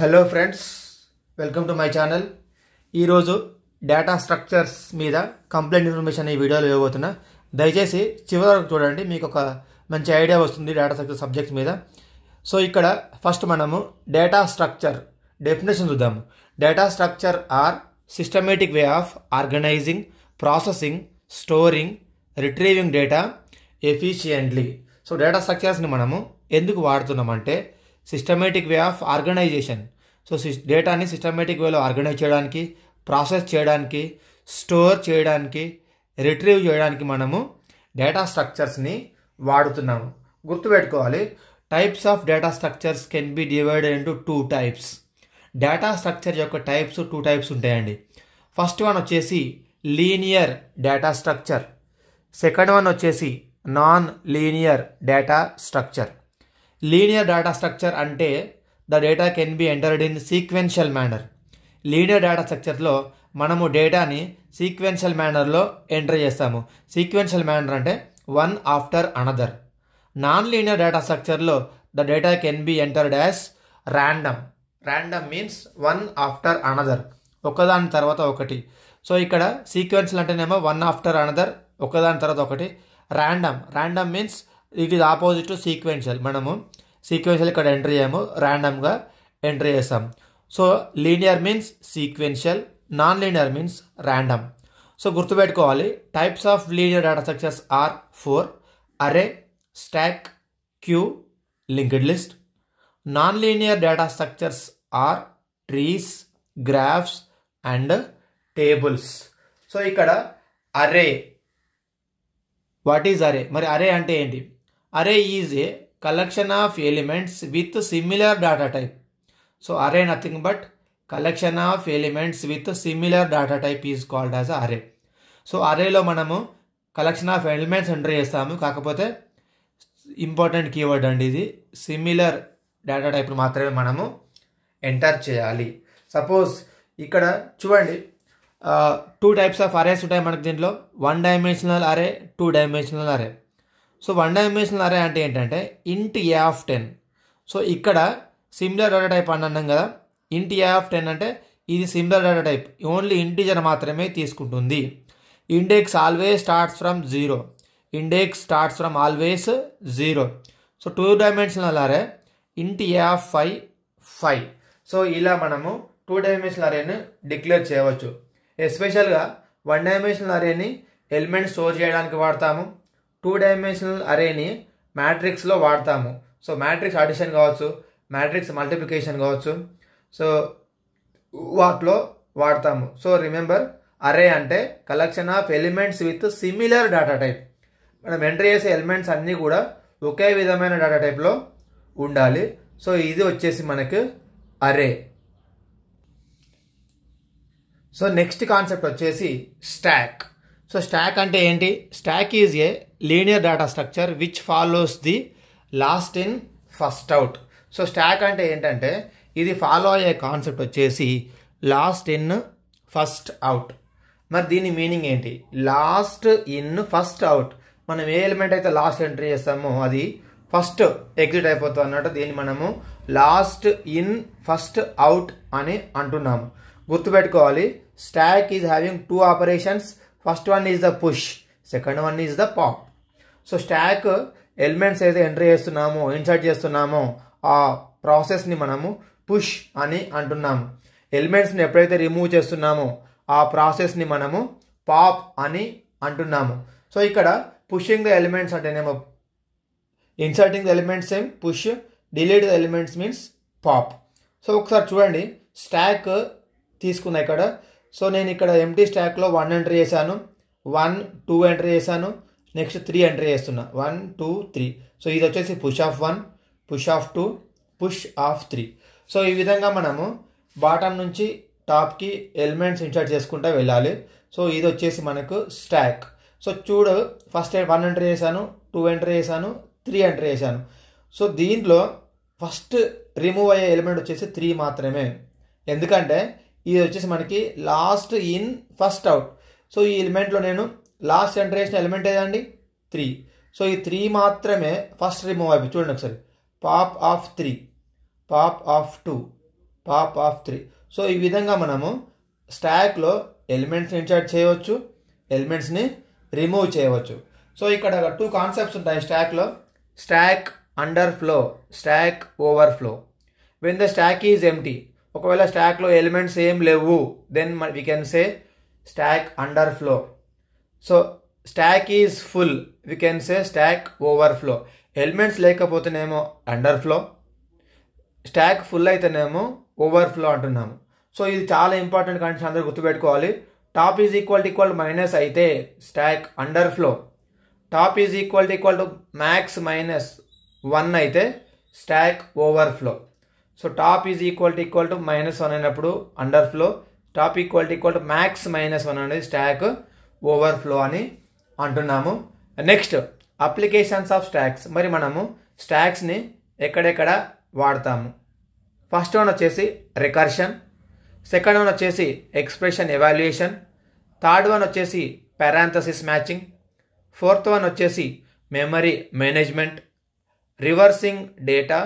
Hello friends, welcome to my channel. ఈరోజు data structures మీద complete information ఈ వీడియోలో ఇవ్వబోతున్నా. దయచేసి చివరి వరకు చూడండి, మీకు ఒక మంచి ఐడియా వస్తుంది డేటా స్ట్రక్చర్ సబ్జెక్ట్స్ మీద. సో ఇక్కడ ఫస్ట్ మనము డేటా స్ట్రక్చర్ డెఫినేషన్ చూద్దాము. Data structure are systematic way of organising, processing, storing, retrieving data efficiently. So data స్ట్రక్చర్స్ని మనము ఎందుకు వాడుతున్నామంటే systematic way of organisation. So డేటాని సిస్టమేటిక్ వేలో ఆర్గనైజ్ చేయడానికి, ప్రాసెస్ చేయడానికి, స్టోర్ చేయడానికి, రిట్రీవ్ చేయడానికి మనము డేటా స్ట్రక్చర్స్ని వాడుతున్నాము. గుర్తుపెట్టుకోవాలి, types of data structures can be divided into 2 types. Data structure యొక్క టైప్స్ 2 types ఉంటాయండి. ఫస్ట్ వన్ వచ్చేసి linear data structure, second one వచ్చేసి non linear data structure. Linear data structure అంటే the data can be entered in sequential manner. Linear data స్ట్రక్చర్లో మనము డేటాని sequential మేనర్లో enter చేస్తాము. సీక్వెన్షియల్ మేనర్ అంటే one after another. Non linear data స్ట్రక్చర్లో the data can be entered as random. Random means one after another, ఒకదాని తర్వాత ఒకటి. సో ఇక్కడ సీక్వెన్షియల్ అంటేనేమో వన్ ఆఫ్టర్ అనదర్, ఒకదాని తర్వాత ఒకటి. Random means it is opposite to sequential. మనము సీక్వెన్షియల్ ఇక్కడ ఎంటర్ చేయము, ర్యాండమ్గా ఎంటర్ చేస్తాం. So linear means sequential, non linear means random. So గుర్తుపెట్టుకోవాలి, types of linear data structures are 4: array, stack, queue, linked list. Non linear data structures are trees, graphs and tables. So ఇక్కడ array, what is అరే? మరి అరే అంటే ఏంటి? Array is a collection of elements with similar data type. So array nothing but collection of elements with similar data type is called as array. So అరేలో మనము collection of elements enter చేస్తాము, కాకపోతే important keyword అండి ఇది, similar data type మాత్రమే మనము enter చేయాలి. Suppose ఇక్కడ చూడండి, 2 types ఆఫ్ అరేస్ ఉంటాయి మనకి దీంట్లో. 1 dimensional అరే, 2 dimensional అరే. సో 1 dimensional అరే అంటే ఏంటంటే int a of 10. సో ఇక్కడ సిమిలర్ డేటా టైప్ అని అన్నాం కదా, int a of 10 అంటే ఇది similar data type, only integer మాత్రమే తీసుకుంటుంది. Index always starts from 0. Index starts from always 0. So 2 dimensional అరే, int a of 5. సో ఇలా మనము 2 dimensional అరేని డిక్లేర్ చేయవచ్చు. ఎస్పెషల్గా 1 dimensional అరేని ఎలిమెంట్ స్టోర్ చేయడానికి వాడతాము. 2 dimensional అరేని మ్యాట్రిక్స్లో వాడతాము. సో మ్యాట్రిక్స్ అడిషన్ కావచ్చు, మ్యాట్రిక్స్ మల్టిప్లికేషన్ కావచ్చు, సో వాటిలో వాడతాము. సో రిమెంబర్, అరే అంటే collection of elements with similar data type. మనం ఎంటర్ చేసే ఎలిమెంట్స్ అన్నీ కూడా ఒకే విధమైన డేటా టైప్లో ఉండాలి. సో ఇది వచ్చేసి మనకు అరే. సో నెక్స్ట్ కాన్సెప్ట్ వచ్చేసి స్టాక్. సో స్టాక్ అంటే ఏంటి? Stock is a linear data structure which follows the last in first out. So stock అంటే ఏంటంటే ఇది ఫాలో అయ్యే కాన్సెప్ట్ వచ్చేసి లాస్ట్ ఇన్ ఫస్ట్ అవుట్. మరి దీని మీనింగ్ ఏంటి? Last in first out. మనం ఏ ఎలిమెంట్ అయితే లాస్ట్ ఎంట్రీ చేస్తామో అది ఫస్ట్ ఎగ్జిట్ అయిపోతుంది అన్నట్టు. దీన్ని మనము లాస్ట్ ఇన్ ఫస్ట్ అవుట్ అని అంటున్నాము. గుర్తుపెట్టుకోవాలి, stock is having 2 operations. First one is the push, second one is the pop. So stock elements అయితే ఎంటర్ చేస్తున్నామో, ఇన్సర్ట్ చేస్తున్నామో ఆ ప్రాసెస్ని మనము పుష్ అని అంటున్నాము. ఎలిమెంట్స్ని ఎప్పుడైతే రిమూవ్ చేస్తున్నామో ఆ ప్రాసెస్ని మనము పాప్ అని అంటున్నాము. సో ఇక్కడ పుషింగ్ ద ఎలిమెంట్స్ అంటేనేమో ఇన్సర్టింగ్ ద ఎలిమెంట్స్ ఏం push, delete the elements means pop. So ఒకసారి చూడండి, స్టాక్ తీసుకున్నా ఇక్కడ. సో నేను ఇక్కడ ఎంటీ స్టాక్లో 1 ఎంటర్ చేశాను, 1 2 ఎంటర్ చేశాను, నెక్స్ట్ 3 ఎంటర్ చేస్తున్నా, 1 2 3. సో ఇది వచ్చేసి push of 1, push of 2, push of 3. So ఈ విధంగా మనము బాటమ్ నుంచి టాప్కి ఎలిమెంట్స్ ఇన్సర్ట్ చేసుకుంటూ వెళ్ళాలి. సో ఇది వచ్చేసి మనకు స్టాక్. సో చూడు, ఫస్ట్ 1 ఎంటర్ చేశాను, 2 ఎంటర్ చేశాను, 3 ఎంటర్ చేశాను. సో దీంట్లో ఫస్ట్ రిమూవ్ అయ్యే ఎలిమెంట్ వచ్చేసి 3 మాత్రమే, ఎందుకంటే ఇది వచ్చేసి మనకి last in first out. So ఈ ఎలిమెంట్లో నేను లాస్ట్ ఎంటర్ చేసిన ఎలిమెంట్ ఏదండి? 3. సో ఈ 3 మాత్రమే ఫస్ట్ రిమూవ్ అయిపోయి. చూడండి ఒకసారి, pop of 3, pop of 2, pop of 3. So ఈ విధంగా మనము స్టాక్లో ఎలిమెంట్స్ని ఇన్సర్ట్ చేయవచ్చు, ఎలిమెంట్స్ని రిమూవ్ చేయవచ్చు. సో ఇక్కడ 2 కాన్సెప్ట్స్ ఉంటాయి స్టాక్లో. Stack underflow, stack overflow. When the stack is empty, ఒకవేళ స్టాక్లో ఎలిమెంట్స్ ఏం లేవు, then we can say stack underflow. So stack is full, we can say stack overflow. Elements లేకపోతేనేమో underflow, stack full అయితేనేమో overflow అంటున్నాము. So ఇది చాలా important condition, అందరూ గుర్తుపెట్టుకోవాలి. Top is equal to minus అయితే stack underflow, top is equal to max minus 1 అయితే stack overflow. So top is equal to -1 అయినప్పుడు underflow, top equal to max -1 అనేది stack overflow అని అంటున్నాము. Next applications of stacks. మరి మనము స్టాక్స్ని ఎక్కడెక్కడ వాడతాము? ఫస్ట్ వన్ వచ్చేసి రికర్షన్, సెకండ్ వన్ వచ్చేసి ఎక్స్ప్రెషన్ ఎవాల్యుయేషన్, థర్డ్ వన్ వచ్చేసి పారాంథసిస్ మ్యాచింగ్, ఫోర్త్ వన్ వచ్చేసి memory management, reversing data,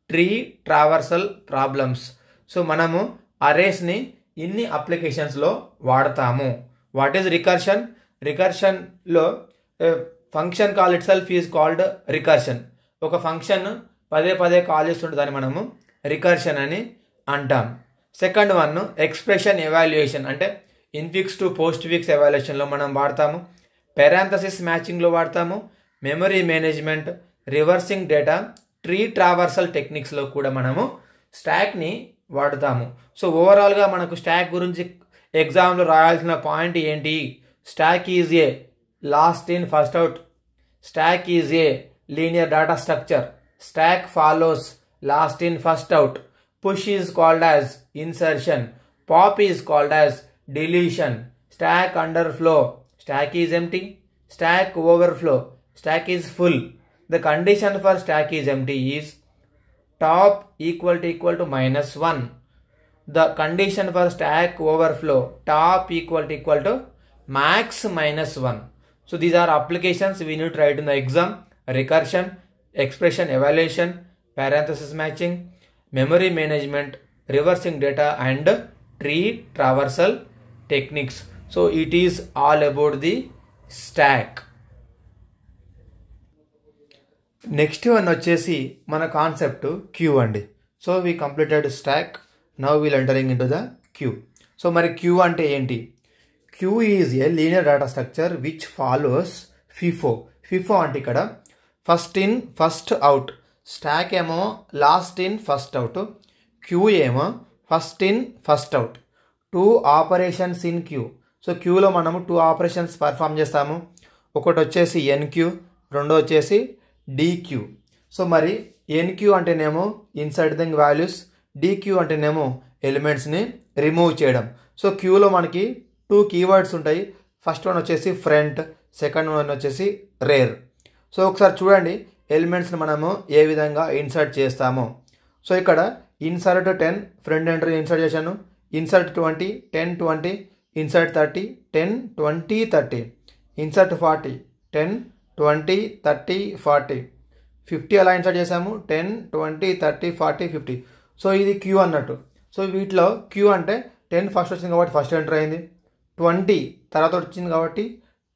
tree traversal problems. So మనము అరేస్ని ఇన్ని అప్లికేషన్స్లో వాడతాము. What is recursion? రికర్షన్లో function call it self is called recursion. ఒక ఫంక్షన్ పదే పదే కాల్ చేస్తుంటే దాన్ని మనము రికర్షన్ అని అంటాం. సెకండ్ వన్ ఎక్స్ప్రెషన్ ఎవాల్యుయేషన్, అంటే ఇన్ఫిక్స్ టు పోస్ట్ ఫిక్స్ ఎవాల్యుయేషన్లో మనం వాడతాము, పారాంథసిస్ మ్యాచింగ్లో వాడతాము, memory management, reversing data, tree traversal టెక్నిక్స్లో కూడా మనము స్టాక్ని వాడుతాము. సో ఓవరాల్గా మనకు స్టాక్ గురించి ఎగ్జామ్లో రాయాల్సిన పాయింట్ ఏంటి? Stock is a last in first out, stock is a linear data structure, stock follows last in first out, push is called as insertion, pop is called as deletion, stock underflow, stock is empty, stock over flow, stock is full. The condition for stack is empty is top equal to -1. The condition for stack overflow, top equal to max -1. So these are applications we need to write in the exam: recursion, expression evaluation, parenthesis matching, memory management, reversing data, and tree traversal techniques. So it is all about the stack. Next one వచ్చేసి మన concept queue అండి. So we completed stack, now we'll entering into the queue. So మరి queue అంటే ఏంటి? Queue is a linear data structure which follows FIFO. FIFO అంటే ఇక్కడ first in first out. Stack ఏమో last in first out, queue ఏమో first in first out. 2 operations in queue. So క్యూలో మనము 2 operations perform చేస్తాము. ఒకటి వచ్చేసి ఎన్క్యూ, రెండో వచ్చేసి డిక్యూ. సో మరి ఎన్క్యూ అంటేనేమో ఇన్సర్టింగ్ వాల్యూస్, డిక్యూ అంటేనేమో ఎలిమెంట్స్ని రిమూవ్ చేయడం. సో క్యూలో మనకి 2 కీవర్డ్స్ ఉంటాయి. ఫస్ట్ వన్ వచ్చేసి ఫ్రంట్, సెకండ్ వన్ వచ్చేసి రేర్. సో ఒకసారి చూడండి ఎలిమెంట్స్ని మనము ఏ విధంగా ఇన్సర్ట్ చేస్తామో. సో ఇక్కడ ఇన్సర్ట్ 10 ఫ్రంట్ ఎంట్రీ ఇన్సర్ట్ చేశాను, ఇన్సర్ట్ 20 10 20, ఇన్సర్ట్ 30 10 20 30, ఇన్సర్ట్ 40 10 20 30 40, 50 అలా ఇన్సర్ట్ చేసాము, 10 20 30 40 50. సో ఇది క్యూ అన్నట్టు. సో వీటిలో క్యూ అంటే 10 ఫస్ట్ వచ్చింది కాబట్టి ఫస్ట్ ఎంటర్ అయింది, 20 తర్వాత వచ్చింది కాబట్టి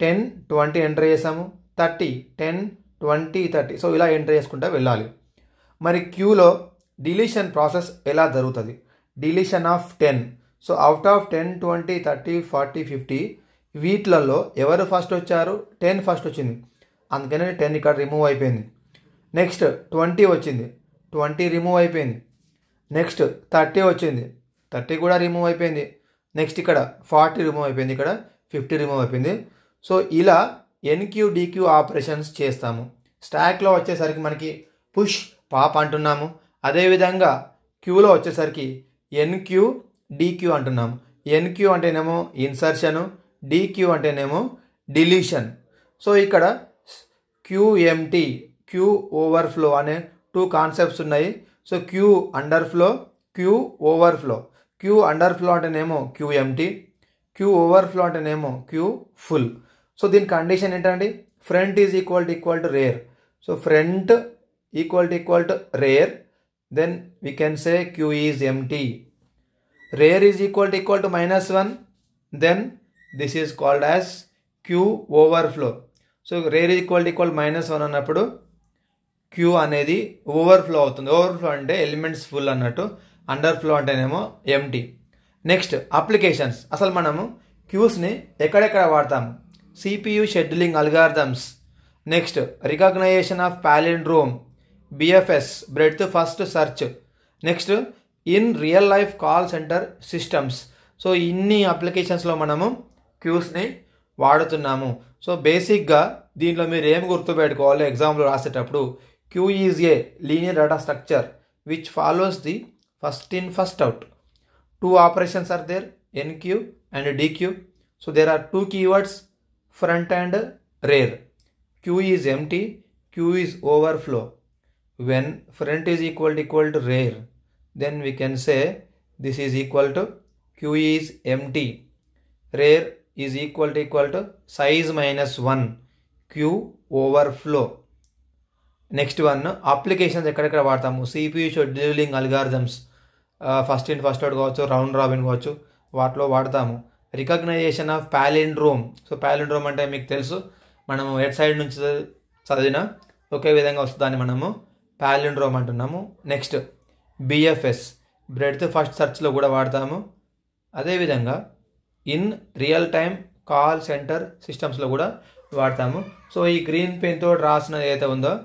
10 20 ఎంటర్ చేసాము, 30 10 20 30. సో ఇలా ఎంటర్ చేసుకుంటూ వెళ్ళాలి. మరి క్యూలో డిలీషన్ ప్రాసెస్ ఎలా జరుగుతుంది? Deletion of 10. So out of 10 20 30 40 50 వీటిలలో ఎవరు ఫస్ట్ వచ్చారు? 10 ఫస్ట్ వచ్చింది, అందుకనే 10 ఇక్కడ రిమూవ్ అయిపోయింది. నెక్స్ట్ 20 వచ్చింది, 20 రిమూవ్ అయిపోయింది. నెక్స్ట్ 30 వచ్చింది, 30 కూడా రిమూవ్ అయిపోయింది. నెక్స్ట్ ఇక్కడ 40 రిమూవ్ అయిపోయింది, ఇక్కడ 50 రిమూవ్ అయిపోయింది. సో ఇలా ఎన్క్యూ డిక్యూ ఆపరేషన్స్ చేస్తాము. స్టాక్లో వచ్చేసరికి మనకి పుష్ పాప్ అంటున్నాము, అదేవిధంగా క్యూలో వచ్చేసరికి ఎన్క్యూ డిక్యూ అంటున్నాము. ఎన్క్యూ అంటేనేమో ఇన్సర్షను, డిక్యూ అంటేనేమో డిలీషన్. సో ఇక్కడ క్యూఎంటీ, క్యూ ఓవర్ఫ్లో అనే 2 కాన్సెప్ట్స్ ఉన్నాయి. So queue underflow, queue overflow. Queue underflow అంటేనేమో క్యూఎంటీ, క్యూ ఓవర్ఫ్లో అంటేనేమో క్యూ ఫుల్. సో దీని కండిషన్ ఏంటండి? Front is equal to rear. So front equal to rear, then we can say Q is empty. Rare is equal to -1, then this is called as Q overflow. So rare is equal to -1 అన్నప్పుడు Q అనేది overflow అవుతుంది. Overflow అంటే elements full అన్నట్టు, underflow అంటేనేమో empty. Next applications. అసలు మనము క్యూస్ని ఎక్కడెక్కడ వాడతాము? CPU scheduling algorithms, next recognition of palindrome, BFS breadth first search, next in real life call centre systems. So ఇన్ని అప్లికేషన్స్లో మనము క్యూస్ని వాడుతున్నాము. సో బేసిక్గా దీంట్లో మీరు ఏం గుర్తుపెట్టుకోవాలి ఎగ్జామ్లో రాసేటప్పుడు, Q is a linear data structure which follows the first in first out. Two operations are there, NQ and DQ. So there are two keywords, front and rear. Q is empty, Q is overflow. When front is equal to rear, then we can say this is equal to Q is empty, rear is equal to size -1, Q overflow. Next one applications ఎక్కడెక్కడ వాడతాము? CPU scheduling algorithms, first in first out కావచ్చు, round robin కావచ్చు, వాటిలో వాడతాము. Recognition of palindrome. So palindrome అంటే మీకు తెలుసు, మనము ఎట్ సైడ్ నుంచి చదివినా ఒకే విధంగా వస్తుందని మనము పాలిండ్రోమ్ అంటున్నాము. నెక్స్ట్ BFS బ్రెడ్త్ ఫస్ట్ సెర్చ్లో కూడా వాడతాము. అదేవిధంగా in real time call centre సిస్టమ్స్లో కూడా వాడతాము. సో ఈ గ్రీన్ పెన్ తోటి రాసినది ఏదైతే ఉందో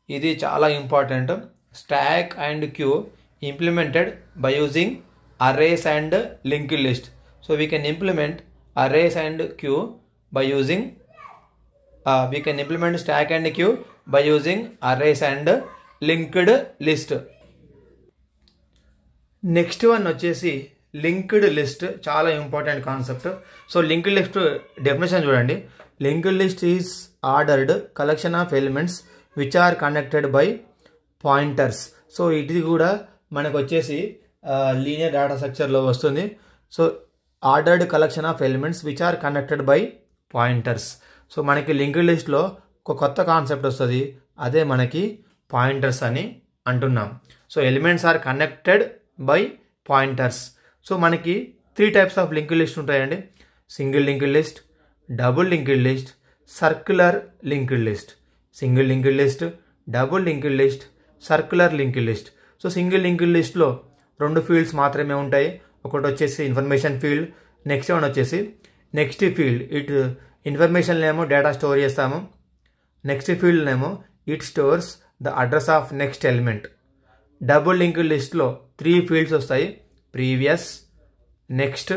ఇది చాలా important. Stack and queue implemented by using arrays and linked list. So we can implement arrays and queue by using we can implement stack and queue by using arrays and linked list. Next one వచ్చేసి linked list, చాలా important concept. So linked list definition చూడండి. Linked list is ordered collection of elements which are connected by pointers. So ఇది కూడా మనకు వచ్చేసి linear data స్ట్రక్చర్లో వస్తుంది. So ordered collection of elements which are connected by pointers. So మనకి linked లిస్ట్లో ఒక కొత్త కాన్సెప్ట్ వస్తుంది, అదే మనకి పాయింటర్స్ అని అంటున్నాం. So elements are connected by pointers. So మనకి 3 టైప్స్ ఆఫ్ లింక్డ్ లిస్ట్ ఉంటాయండి. Single linked list, double linked list, circular linked list. Single linked list, double linked list, circular linked list. So single linked లిస్ట్లో 2 fields మాత్రమే ఉంటాయి. ఒకటి వచ్చేసి information field, next one వచ్చేసి next field. ఇటు ఇన్ఫర్మేషన్లేమో data store చేస్తాము, నెక్స్ట్ ఫీల్డ్నేమో it stores the address of next element. Double linked లిస్ట్లో 3 ఫీల్డ్స్ వస్తాయి, ప్రీవియస్, నెక్స్ట్,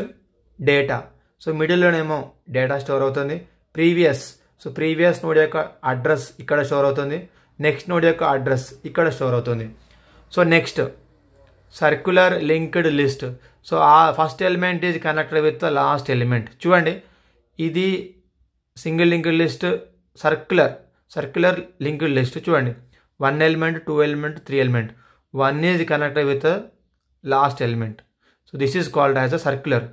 డేటా. సో మిడిల్లోనేమో డేటా స్టోర్ అవుతుంది, ప్రీవియస్. సో ప్రీవియస్ నోడ్ యొక్క అడ్రస్ ఇక్కడ స్టోర్ అవుతుంది, నెక్స్ట్ నోడ్ యొక్క అడ్రస్ ఇక్కడ స్టోర్ అవుతుంది. So next circular linked list. So ఆ first element is connected with the last element. చూడండి, ఇది single linked list, circular linked list. చూడండి, 1 element, 2 element, 3 element, 1 is connected with last element. So this is called as a circular.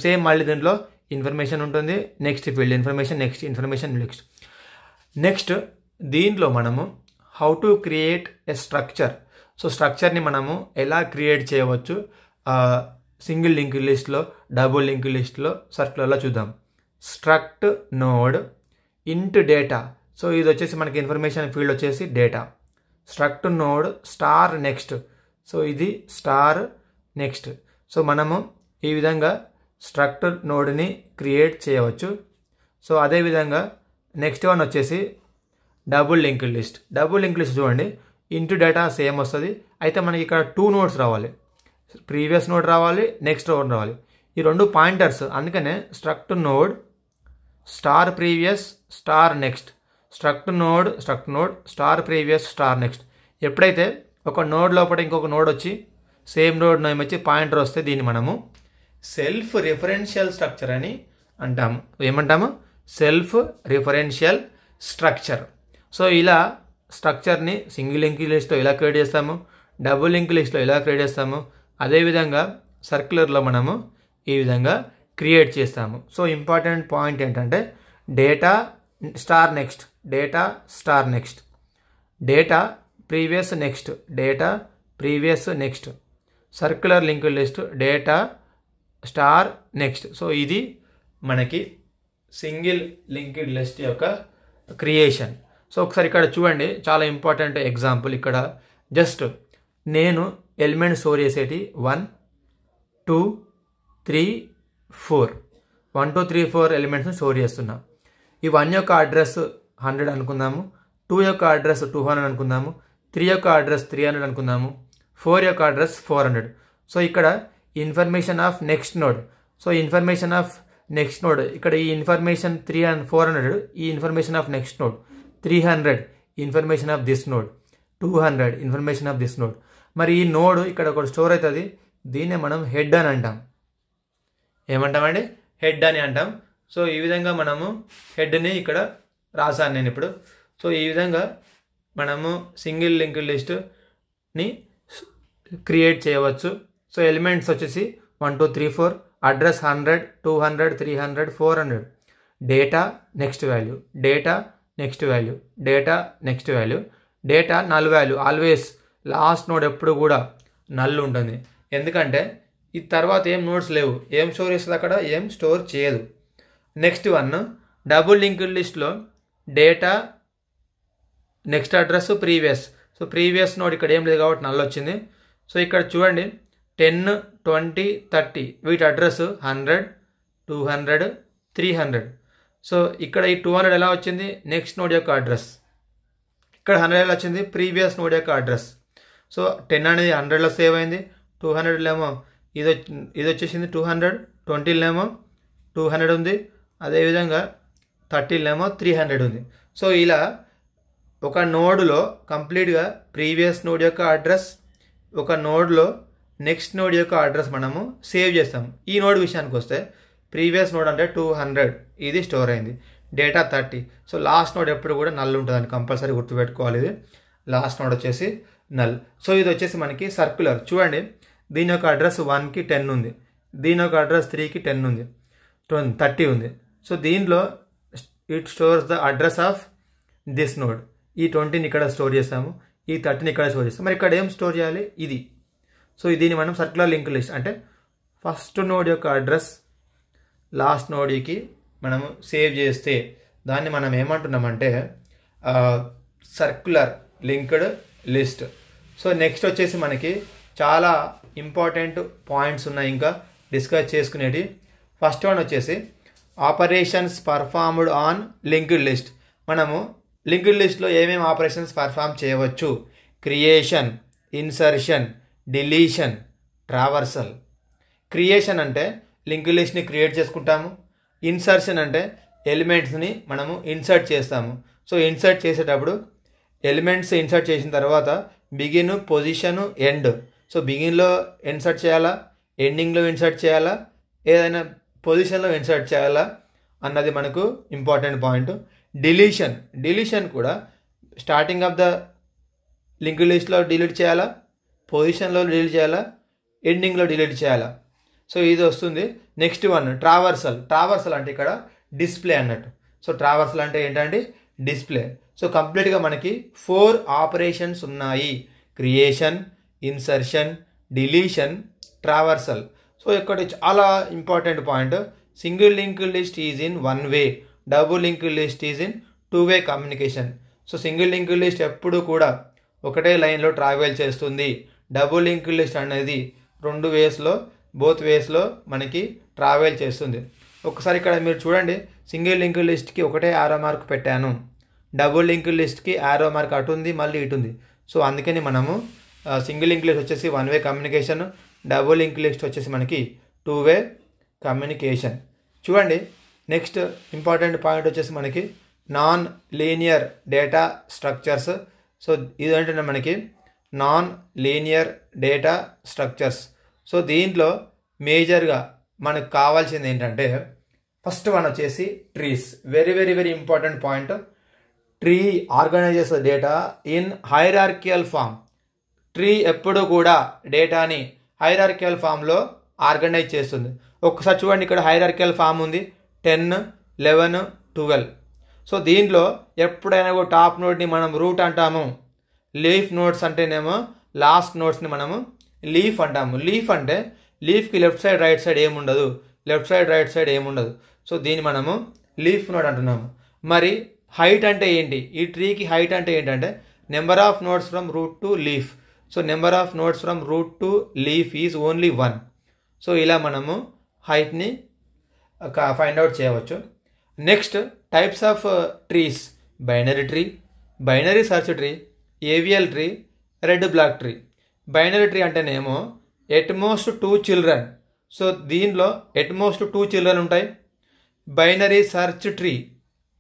Same మళ్ళీ దీంట్లో information ఉంటుంది, next field information, next information, next దీంట్లో మనము how to create a structure. So స్ట్రక్చర్ని మనము ఎలా create చేయవచ్చు సింగిల్ లింక్డ్ లిస్ట్లో, డబుల్ లింక్డ్ లిస్ట్లో, సర్క్యులర్లో చూద్దాం. Struct node int data. So ఇది వచ్చేసి మనకి ఇన్ఫర్మేషన్ ఫీల్డ్ వచ్చేసి data. Struct node star next. So ఇది స్టార్ నెక్స్ట్. సో మనము ఈ విధంగా స్ట్రక్ట్ నోడ్ని క్రియేట్ చేయవచ్చు. సో అదేవిధంగా నెక్స్ట్ వన్ వచ్చేసి double linked list. Double linked list చూడండి, ఇంటూ డేటా సేమ్ వస్తుంది, అయితే మనకి ఇక్కడ 2 నోడ్స్ రావాలి, ప్రీవియస్ నోడ్ రావాలి, నెక్స్ట్ నోడ్ రావాలి. ఈ 2 పాయింటర్స్, అందుకనే struct node star previous star next, struct node star previous star next. ఎప్పుడైతే ఒక నోడ్ లోపల ఇంకొక నోడ్ వచ్చి సేమ్ నోడ్ నేమ్ వచ్చి పాయింటర్ వస్తే దీన్ని మనము సెల్ఫ్ రిఫరెన్షియల్ స్ట్రక్చర్ అని అంటాము. ఏమంటాము? Self referential structure. సో ఇలా స్ట్రక్చర్ని సింగిల్ లింక్ లిస్ట్లో ఇలా క్రియేట్ చేస్తాము, డబుల్ లింక్ లిస్ట్లో ఇలా క్రియేట్ చేస్తాము, అదేవిధంగా సర్క్యులర్లో మనము ఈ విధంగా క్రియేట్ చేస్తాము. సో ఇంపార్టెంట్ పాయింట్ ఏంటంటే data star next, data star next, data previous next, data previous next, circular linked list data star next. So ఇది మనకి సింగిల్ లింక్డ్ లిస్ట్ యొక్క క్రియేషన్. సో ఒకసారి ఇక్కడ చూడండి, చాలా ఇంపార్టెంట్ ఎగ్జాంపుల్. ఇక్కడ జస్ట్ నేను ఎలిమెంట్ స్టోర్ చేసేటి 1 2 3 4 1 2 3 4 ఎలిమెంట్స్ని స్టోర్ చేస్తున్నా. ఈ 1 యొక్క అడ్రస్ 100 అనుకుందాము, 2 యొక్క అడ్రస్ 200 అనుకుందాము, 3 యొక్క అడ్రస్ 300 అనుకుందాము, 4 యొక్క అడ్రస్ 400. సో ఇక్కడ information of next node. So information of next node ఇక్కడ ఈ ఇన్ఫర్మేషన్ 3 and 400, ఈ information of next node 300 information of this node, 200 information of this node. మరి ఈ నోడ్ ఇక్కడ ఒకటి స్టోర్ అవుతుంది, దీన్నే మనం హెడ్ అని అంటాం. ఏమంటామండి? హెడ్ అని అంటాం. సో ఈ విధంగా మనము హెడ్ని ఇక్కడ రాసాను నేను ఇప్పుడు. సో ఈ విధంగా మనము సింగిల్ లింక్డ్ లిస్ట్ని క్రియేట్ చేయవచ్చు. సో ఎలిమెంట్స్ వచ్చేసి 1 2 3 4, address 100 200 300 400, data next value, data next value, data next value, data null value. Always last node ఎప్పుడు కూడా నల్ ఉంటుంది, ఎందుకంటే ఈ తర్వాత ఏం నోడ్స్ లేవు, ఏం స్టోర్ చేస్తుంది అక్కడ, ఏం స్టోర్ చేయదు. నెక్స్ట్ వన్ డబుల్ లింక్డ్ లిస్ట్లో data next address previous. So previous node ఇక్కడ ఏం లేదు కాబట్టి నల్ వచ్చింది. సో ఇక్కడ చూడండి 10 20 30 వీటి అడ్రస్ 100 200 300. సో ఇక్కడ ఈ 200 ఎలా వచ్చింది? నెక్స్ట్ నోడ్ యొక్క అడ్రస్. ఇక్కడ 100 ఎలా వచ్చింది? ప్రీవియస్ నోడ్ యొక్క అడ్రస్. సో 10 అనేది 100లో సేవ్ అయింది, 200లేమో ఇది వచ్చేసింది 200, 20లేమో 200 ఉంది, అదేవిధంగా 30లేమో 300 ఉంది. సో ఇలా ఒక నోడ్లో కంప్లీట్గా ప్రీవియస్ నోడ్ యొక్క అడ్రస్, ఒక నోడ్లో నెక్స్ట్ నోడ్ యొక్క అడ్రస్ మనము సేవ్ చేస్తాం. ఈ నోడ్ విషయానికి వస్తే ప్రీవియస్ నోడ్ అంటే 200 ఇది స్టోర్ అయింది, డేటా 30. సో లాస్ట్ నోడ్ ఎప్పుడు కూడా నల్ ఉంటుందని కంపల్సరీ గుర్తుపెట్టుకోవాలి. ఇది లాస్ట్ నోడ్ వచ్చేసి నల్. సో ఇది వచ్చేసి మనకి సర్క్యులర్. చూడండి, దీని యొక్క అడ్రస్ 1కి 10 ఉంది, దీని యొక్క అడ్రస్ 3కి 10 ఉంది, 30 ఉంది. సో దీనిలో it stores the address of this node. ఈ 20ని ఇక్కడ స్టోర్ చేస్తాము, ఈ 30ని ఇక్కడ స్టోర్ చేస్తాము. మరి ఇక్కడ ఏం స్టోర్ చేయాలి? ఇది. సో దీన్ని మనం సర్క్యులర్ లింక్ లిస్ట్ అంటే ఫస్ట్ నోడ్ యొక్క అడ్రస్ లాస్ట్ నోడ్కి మనము సేవ్ చేస్తే దాన్ని మనం ఏమంటున్నామంటే circular linked list. So next వచ్చేసి మనకి చాలా ఇంపార్టెంట్ పాయింట్స్ ఉన్నాయి ఇంకా డిస్కస్ చేసుకునేటి. ఫస్ట్ వన్ వచ్చేసి operations performed on linked list. మనము లింక్డ్ లిస్ట్లో ఏమేమి ఆపరేషన్స్ పర్ఫామ్ చేయవచ్చు? Creation, insertion, deletion, traversal. Creation అంటే లింక్డ్ లిస్ట్ని క్రియేట్ చేసుకుంటాము. ఇన్సర్షన్ అంటే ఎలిమెంట్స్ని మనము ఇన్సర్ట్ చేస్తాము. సో ఇన్సర్ట్ చేసేటప్పుడు ఎలిమెంట్స్ ఇన్సర్ట్ చేసిన తర్వాత బిగిన్, పొజిషను, ఎండ్. సో బిగిన్లో ఇన్సర్ట్ చేయాలా, ఎండింగ్లో ఇన్సర్ట్ చేయాలా, ఏదైనా పొజిషన్లో ఇన్సర్ట్ చేయాలా అన్నది మనకు ఇంపార్టెంట్ పాయింట్. డిలీషన్ కూడా స్టార్టింగ్ ఆఫ్ ద లింక్డ్ లిస్ట్లో డిలీట్ చేయాలా, పొజిషన్లో డిలీట్ చేయాలా, ఎండింగ్లో డిలీట్ చేయాలా. సో ఇది వస్తుంది. నెక్స్ట్ వన్ ట్రావర్సల్ అంటే ఇక్కడ డిస్ప్లే అన్నట్టు. సో ట్రావర్సల్ అంటే ఏంటంటే డిస్ప్లే. సో కంప్లీట్గా మనకి 4 ఆపరేషన్స్ ఉన్నాయి: creation, insertion, deletion, traversal. So ఇక్కడ చాలా important point, single linked list is in 1 way, double linked list is in 2 way communication. So single linked list ఎప్పుడు కూడా ఒకటే లైన్లో ట్రావెల్ చేస్తుంది. డబుల్ లింక్డ్ లిస్ట్ అనేది 2 వేస్లో, బోత్ వేస్లో మనకి ట్రావెల్ చేస్తుంది. ఒకసారి ఇక్కడ మీరు చూడండి, సింగిల్ లింక్డ్ లిస్ట్కి ఒకటే యారో మార్క్ పెట్టాను, డబుల్ లింక్డ్ లిస్ట్కి యారో మార్క్ అటు ఉంది మళ్ళీ ఇటు ఉంది. సో అందుకని మనము సింగిల్ లింక్డ్ లిస్ట్ వచ్చేసి 1 way communication, double linked list వచ్చేసి మనకి 2 వే కమ్యూనికేషన్. చూడండి, నెక్స్ట్ ఇంపార్టెంట్ పాయింట్ వచ్చేసి మనకి non linear data structures. So ఇదేంటంటే మనకి non linear data structures. So దీంట్లో మేజర్గా మనకు కావాల్సింది ఏంటంటే ఫస్ట్ వన్ వచ్చేసి trees. Very very very important point. Tree organizes data in hierarchical form. Tree ఎప్పుడు కూడా డేటాని హైరార్కియల్ ఫామ్లో ఆర్గనైజ్ చేస్తుంది. ఒక్కసారి చూడండి, ఇక్కడ హైరార్కియల్ ఫామ్ ఉంది 10 11 12. సో దీంట్లో ఎప్పుడైనా టాప్ నోడ్ని మనం రూట్ అంటాము, లీఫ్ నోడ్స్ అంటేనేమో లాస్ట్ నోడ్స్ని మనము లీఫ్ అంటాము. లీఫ్ అంటే లీఫ్కి లెఫ్ట్ సైడ్ రైట్ సైడ్ ఏముండదు, లెఫ్ట్ సైడ్ రైట్ సైడ్ ఏముండదు. సో దీన్ని మనము లీఫ్ నోడ్ అంటున్నాము. మరి హైట్ అంటే ఏంటి? ఈ ట్రీకి హైట్ అంటే ఏంటంటే number of nodes from root to leaf. So number of nodes from root to leaf is only 1. So ఇలా మనము హైట్ని ఫైండ్ అవుట్ చేయవచ్చు. Next types of trees: binary tree, binary search tree, AVL tree, red black tree. Binary tree అంటేనేమో at most 2 children. So దీనిలో at most 2 children ఉంటాయి. Binary search tree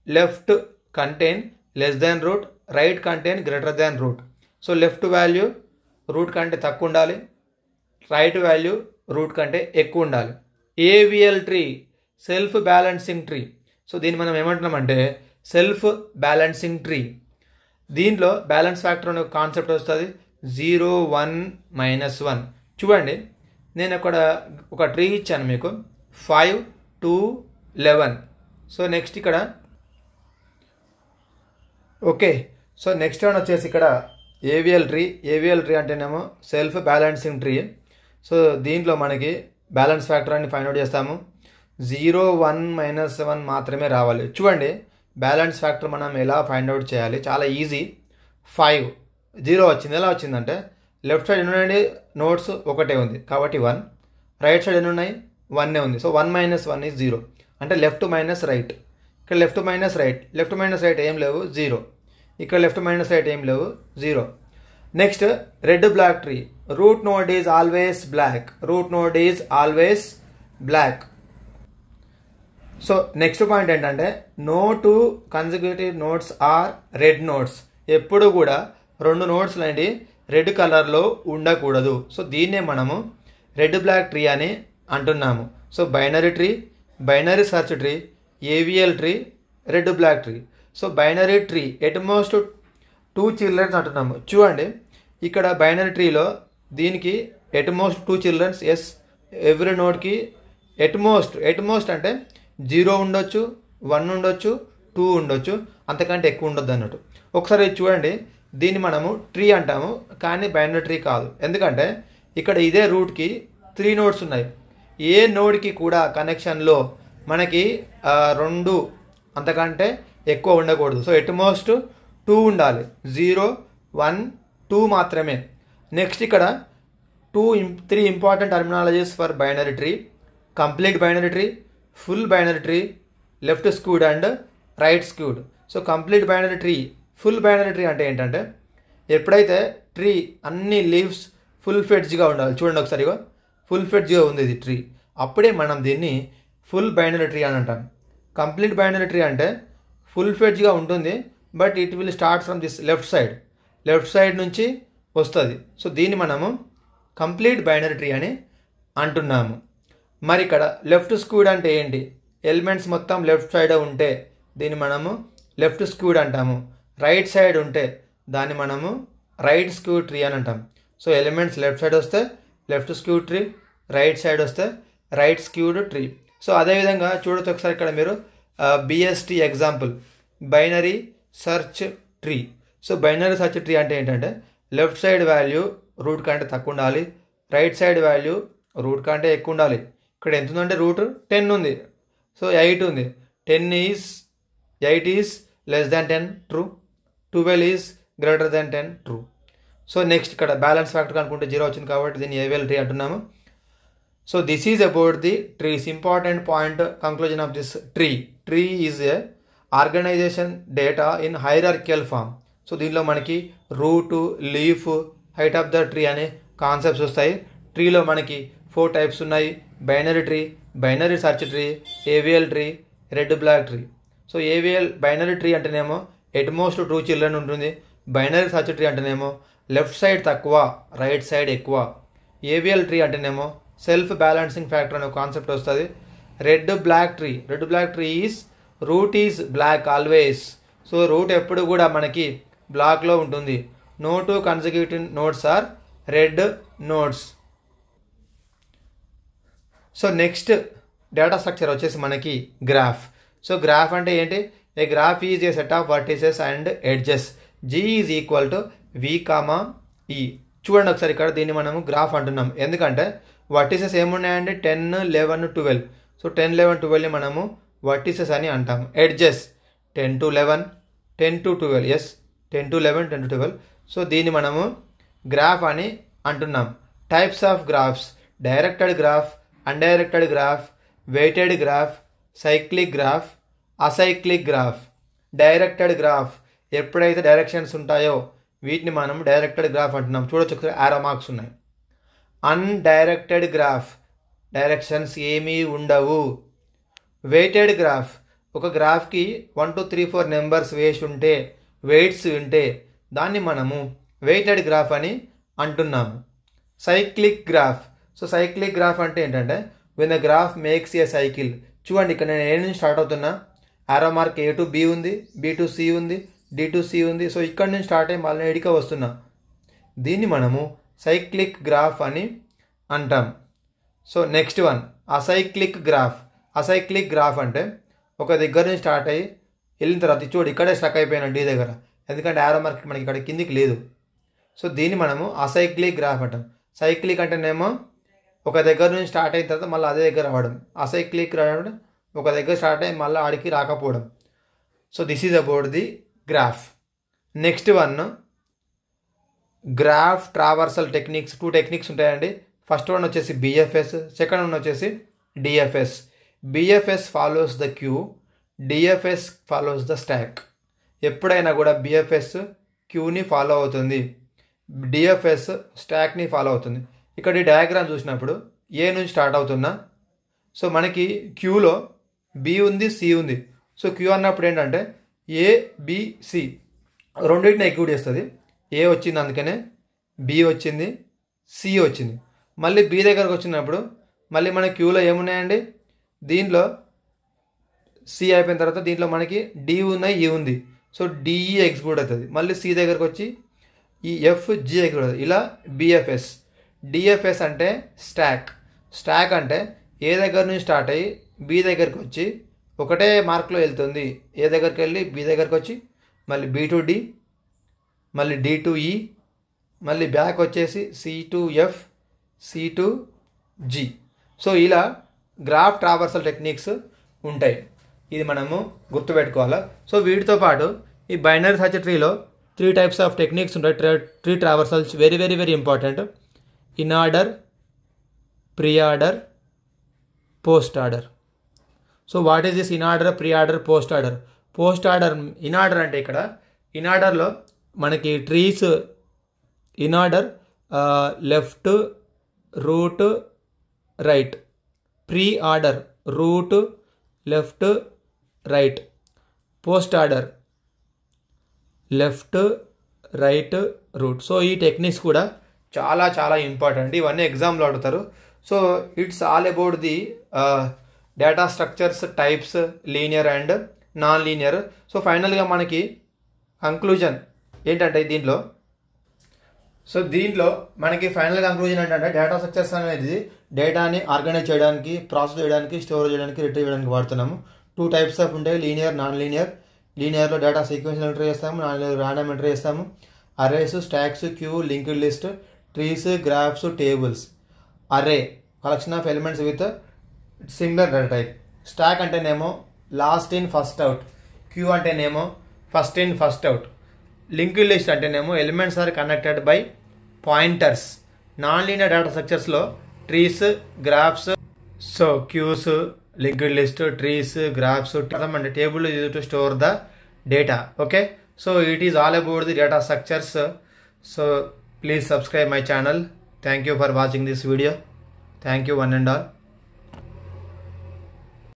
left contain less than root, right contain greater than root. So left value root కంటే తక్కువ ఉండాలి, right value root కంటే ఎక్కువ ఉండాలి. AVL tree self balancing tree. So దీన్ని మనం ఏమంటున్నామంటే సెల్ఫ్ బ్యాలెన్సింగ్ ట్రీ. దీంట్లో బ్యాలెన్స్ ఫ్యాక్టర్ అనే కాన్సెప్ట్ వస్తుంది. 0, 1, -1. చూడండి, నేను అక్కడ ఒక ట్రీ ఇచ్చాను మీకు, 5, 2, 11. సో నెక్స్ట్ ఇక్కడ ఓకే. సో నెక్స్ట్ వన్ వచ్చేసి ఇక్కడ ఏవిఎల్ ట్రీ. ఏవిఎల్ ట్రీ అంటేనేమో సెల్ఫ్ బ్యాలెన్సింగ్ ట్రీ. సో దీంట్లో మనకి బ్యాలెన్స్ ఫ్యాక్టర్ అని ఫైండ్ అవుట్ చేస్తాము. 0, 1, -1 మాత్రమే రావాలి. చూడండి, బ్యాలెన్స్ ఫ్యాక్టర్ మనం ఎలా ఫైండ్ అవుట్ చేయాలి, చాలా ఈజీ. 5, 0 వచ్చింది. ఎలా వచ్చిందంటే లెఫ్ట్ సైడ్ ఎన్ని ఉన్నాయండి? నోట్స్ ఒకటే ఉంది కాబట్టి 1. రైట్ సైడ్ ఎన్ని ఉన్నాయి? 1 ఉంది. So 1 - 1 is 0. అంటే లెఫ్ట్ మైనస్ రైట్. ఇక్కడ left minus right, left minus right ఏం లేవు, 0. ఇక్కడ లెఫ్ట్ మైనస్ రైట్ ఏం లేవు, 0. Next red black tree. Root node is always black. Root node is always black. So next point ఏంటంటే no 2 consecutive nodes are red nodes. ఎప్పుడు కూడా 2 notes లాంటి red కలర్లో ఉండకూడదు. సో దీన్నే మనము రెడ్ బ్లాక్ ట్రీ అని అంటున్నాము. So binary tree, binary search tree, AVL tree, red black tree. So binary tree at most 2 childrens అంటున్నాము. చూడండి, ఇక్కడ బైనరీ ట్రీలో దీనికి ఎట్మోస్ట్ 2 చిల్డ్రన్స్. ఎస్, ఎవ్రీ నోడ్కి ఎట్మోస్ట్ అంటే 0 ఉండొచ్చు, 1 ఉండొచ్చు, 2 ఉండొచ్చు, అంతకంటే ఎక్కువ ఉండొద్దు అన్నట్టు. ఒకసారి చూడండి, దీన్ని మనము ట్రీ అంటాము కానీ బైనరీ ట్రీ కాదు. ఎందుకంటే ఇక్కడ ఇదే రూట్కి 3 నోడ్స్ ఉన్నాయి. ఏ నోడ్కి కూడా కనెక్షన్లో మనకి 2 అంతకంటే ఎక్కువ ఉండకూడదు. సో ఎట్మోస్ట్ 2 ఉండాలి. 0, 1, 2 మాత్రమే. నెక్స్ట్ ఇక్కడ 3 important terminologies for binary tree: complete binary tree, full binary tree, left skewed and right skewed. So complete binary tree, full binary tree అంటే ఏంటంటే ఎప్పుడైతే ట్రీ అన్ని లీవ్స్ ఫుల్ ఫెడ్జ్గా ఉండాలి. చూడండి ఒకసారిగా ఫుల్ ఫెడ్జ్గా ఉంది ఇది ట్రీ, అప్పుడే మనం దీన్ని ఫుల్ బైనరీ ట్రీ అని అంటాం. కంప్లీట్ బైనరీ ట్రీ అంటే ఫుల్ ఫెడ్జ్గా ఉంటుంది, but it will start from this left side నుంచి వస్తుంది. సో దీన్ని మనము కంప్లీట్ బైనరీ ట్రీ అని అంటున్నాము. మరి ఇక్కడ లెఫ్ట్ స్క్యూడ్ అంటే ఏంటి? ఎలిమెంట్స్ మొత్తం లెఫ్ట్ సైడ్ ఉంటే దీన్ని మనము లెఫ్ట్ స్క్యూడ్ అంటాము. రైట్ సైడ్ ఉంటే దాన్ని మనము రైట్ స్క్యూడ్ ట్రీ అని అంటాం. సో ఎలిమెంట్స్ లెఫ్ట్ సైడ్ వస్తే left skewed tree, right side వస్తే రైట్ స్క్యూడ్ ట్రీ. సో అదేవిధంగా చూడొచ్చు ఒకసారి ఇక్కడ మీరు BST example, binary search tree. So binary search tree అంటే ఏంటంటే లెఫ్ట్ సైడ్ వాల్యూ రూట్ కంటే తక్కువ ఉండాలి, రైట్ సైడ్ వాల్యూ రూట్ కంటే ఎక్కువ ఉండాలి. ఇక్కడ ఎంత ఉందంటే రూట్ 10 ఉంది, సో 8 ఉంది. 8 is less than 10 true, 12 is greater than 10 true. So next ఇక్కడ బ్యాలెన్స్ ఫ్యాక్టర్ అనుకుంటే 0 వచ్చింది కాబట్టి దీన్ని ఏవిఎల్ ట్రీ అంటున్నాము. So this is about the trees. Important point, conclusion of this tree. Tree is a organization data in hierarchical form. So దీనిలో మనకి root, leaf, height of the tree అనే concepts వస్తాయి. ట్రీలో మనకి 4 టైప్స్ ఉన్నాయి: binary tree, binary search tree, AVL tree, red black tree. So binary tree అంటేనేమో at most 2 children ఉంటుంది. Binary search tree అంటేనేమో లెఫ్ట్ సైడ్ తక్కువ, రైట్ సైడ్ ఎక్కువ. ఏవిఎల్ ట్రీ అంటేనేమో సెల్ఫ్ బ్యాలెన్సింగ్ ఫ్యాక్టర్ అనే కాన్సెప్ట్ వస్తుంది. Red black tree is root is black always. So root ఎప్పుడు కూడా మనకి బ్లాక్లో ఉంటుంది. No 2 consecutive nodes are red nodes. So next data structure వచ్చేసి మనకి గ్రాఫ్. సో గ్రాఫ్ అంటే ఏంటి? A graph is a set of vertices and edges. G is equal to V, E. చూడండి ఒకసారి ఇక్కడ దీన్ని మనము గ్రాఫ్ అంటున్నాం. ఎందుకంటే వర్టిసెస్ ఏమున్నాయండి 10, 11, 12. సో 10, 11, 12ని మనము వర్టిసెస్ అని అంటాం. Edges 10 to 11, 10 to 12. ఎస్ 10 to 11, 10 to 12. సో దీన్ని మనము గ్రాఫ్ అని అంటున్నాం. Types of graphs: directed graph, undirected graph, weighted graph, cyclic graph, acyclic graph. Directed graph ఎప్పుడైతే డైరెక్షన్స్ ఉంటాయో వీటిని మనం డైరెక్టెడ్ గ్రాఫ్ అంటున్నాం. చూడొచ్చు ఒకసారి యారో మార్క్స్ ఉన్నాయి. అన్డైరెక్టెడ్ గ్రాఫ్ డైరెక్షన్స్ ఏమీ ఉండవు. వెయిటెడ్ గ్రాఫ్ ఒక గ్రాఫ్కి 1, 2, 3, 4 నెంబర్స్ వేసి ఉంటే వెయిట్స్ ఉంటే దాన్ని మనము వెయిటెడ్ గ్రాఫ్ అని అంటున్నాము. Cyclic graph. So cyclic graph అంటే ఏంటంటే when the graph makes a cycle. చూడండి ఇక్కడ నేను ఏ నుంచి స్టార్ట్ అవుతున్నా, arrow mark A to B ఉంది, B to C ఉంది, D to C ఉంది. సో ఇక్కడ నుంచి స్టార్ట్ అయ్యి మళ్ళీ ఎడిక వస్తున్నా. దీన్ని మనము సైక్లిక్ గ్రాఫ్ అని అంటాం. So next one acyclic graph. Acyclic graph అంటే ఒక దగ్గర నుంచి స్టార్ట్ అయ్యి వెళ్ళిన తర్వాత చూడు ఇక్కడే స్టక్ అయిపోయినా D దగ్గర, ఎందుకంటే యారో మార్క్ మనకి ఇక్కడ కిందికి లేదు. సో దీన్ని మనము అసైక్లిక్ గ్రాఫ్ అంటాం. సైక్లిక్ అంటేనేమో ఒక దగ్గర నుంచి స్టార్ట్ అయిన తర్వాత మళ్ళీ అదే దగ్గర రావడం. అసైక్లిక్ రావడం ఒక దగ్గర స్టార్ట్ అయ్యి మళ్ళీ ఆడికి రాకపోవడం. So this is about the graph. Next one graph traversal techniques. 2 techniques ఉంటాయండి. ఫస్ట్ వన్ వచ్చేసి బిఎఫ్ఎస్, సెకండ్ వన్ వచ్చేసి DFS. BFS follows the queue, DFS follows the stack. ఎప్పుడైనా కూడా బిఎఫ్ఎస్ క్యూని ఫాలో అవుతుంది, డిఎఫ్ఎస్ స్టాక్ని ఫాలో అవుతుంది. ఇక్కడ ఈ డయాగ్రామ్ చూసినప్పుడు ఏ నుంచి స్టార్ట్ అవుతున్నా, సో మనకి క్యూలో బి ఉంది, సి ఉంది. సో క్యూ అన్నప్పుడు ఏంటంటే ఏ, బి, సి రెండింటిని ఎక్యూట్ చేస్తుంది. ఏ వచ్చింది అందుకనే బి వచ్చింది, సి వచ్చింది. మళ్ళీ బి దగ్గరకు వచ్చినప్పుడు మళ్ళీ మన క్యూలో ఏమున్నాయండి, దీంట్లో సి అయిపోయిన తర్వాత దీంట్లో మనకి డి ఉన్నాయి, ఈ ఉంది. సో డిఈ ఎగ్జిక్యూట్ అవుతుంది. మళ్ళీ సి దగ్గరకు వచ్చి ఈ ఎఫ్ జి ఎగ్జిక్యూట్ అవుతుంది. ఇలా బిఎఫ్ఎస్. డిఎఫ్ఎస్ అంటే స్టాక్. స్టాక్ అంటే ఏ దగ్గర నుంచి స్టార్ట్ అయ్యి బి దగ్గరికి వచ్చి ఒకటే మార్క్లో వెళ్తుంది. ఏ దగ్గరికి వెళ్ళి బి దగ్గరికి వచ్చి మళ్ళీ బి టు డి, మళ్ళీ డి టు ఈ, మళ్ళీ బ్యాక్ వచ్చేసి C to F, C to G. So ఇలా గ్రాఫ్ ట్రావర్సల్ టెక్నిక్స్ ఉంటాయి. ఇది మనము గుర్తుపెట్టుకోవాలా. సో వీటితో పాటు ఈ బైనరీ సర్చ్ ట్రీలో 3 types ఆఫ్ టెక్నిక్స్ ఉంటాయి. Tree traversals very very very important. Inorder, preorder, postorder. So what is this inorder, preorder, postorder? Postorder, inorder అంటే ఇక్కడ in ఆర్డర్లో మనకి trees inorder left, root, right. Preorder root, left, right. Postorder left, right, root. So ఈ techniques కూడా చాలా చాలా important. ఇవన్నీ ఎగ్జామ్లో అడుగుతారు. So it's all about the data structures, types, linear and non linear. So ఫైనల్గా మనకి conclusion ఏంటంటే దీంట్లో మనకి ఫైనల్ కంక్లూజన్ ఏంటంటే డేటా స్ట్రక్చర్స్ అనేది డేటాని ఆర్గనైజ్ చేయడానికి, ప్రాసెస్ చేయడానికి, స్టోర్ చేయడానికి, రిట్రీవ్ చేయడానికి వాడుతున్నాము. 2 types ఆఫ్ ఉంటాయి, లీనియర్, నాన్ లీనియర్. లీనియర్లో డేటా సీక్వెన్స్ ఎంట్రీ చేస్తాము, నాన్ లీనియర్ ర్యాండమ్ ఎంట్రీ చేస్తాము. Arrays, stacks, queue, linked list, trees, graphs, tables. Array collection of elements with singular data type. Stack అంటేనేమో last in first out, queue అంటేనేమో first in first out. Linked list అంటేనేమో elements are connected by pointers. Non linear data స్ట్రక్చర్స్లో trees, graphs, so queues, linked list, trees, graphs, and table is used to store the data. Okay, so it is all about the data structures. So please subscribe my channel. Thank you for watching this video. Thank you one and all.